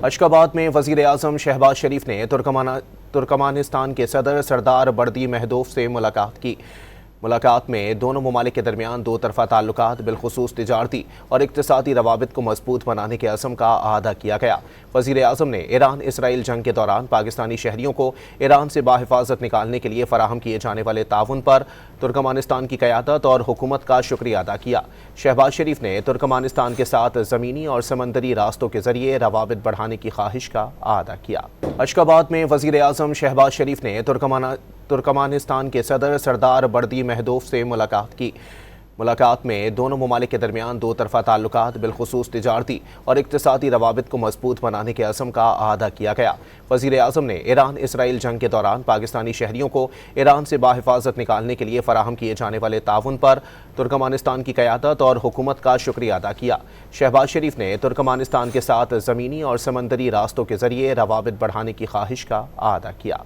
اشخاباد میں وزیر اعظم شہباز شریف نے ترکمانستان کے صدر سردار بردی مہدوف سے ملاقات کی۔ ملاقات میں دونوں ممالک کے درمیان دو طرفہ تعلقات بالخصوص تجارتی اور اقتصادی روابط کو مضبوط بنانے کے عزم کا اعادہ کیا گیا۔ وزیر اعظم نے ایران اسرائیل جنگ کے دوران پاکستانی شہریوں کو ایران سے بحفاظت نکالنے کے لیے فراہم کیے جانے والے تعاون پر ترکمانستان کی قیادت اور حکومت کا شکریہ ادا کیا۔ شہباز شریف نے ترکمانستان کے ساتھ زمینی اور سمندری راستوں کے ذریعے روابط بڑھانے کی خواہش کا اعادہ کیا۔ اشخاباد میں وزیر اعظم شہباز شریف نے ترکمانستان کے صدر سردار بردی مہدوف سے ملاقات کی۔ ملاقات میں دونوں ممالک کے درمیان دو طرفہ تعلقات بالخصوص تجارتی اور اقتصادی روابط کو مضبوط بنانے کے عزم کا اعادہ کیا گیا۔ وزیر اعظم نے ایران اسرائیل جنگ کے دوران پاکستانی شہریوں کو ایران سے بحفاظت نکالنے کے لیے فراہم کیے جانے والے تعاون پر ترکمانستان کی قیادت اور حکومت کا شکریہ ادا کیا۔ شہباز شریف نے ترکمانستان کے ساتھ زمینی اور سمندری راستوں کے ذریعے روابط بڑھانے کی خواہش کا اعادہ کیا۔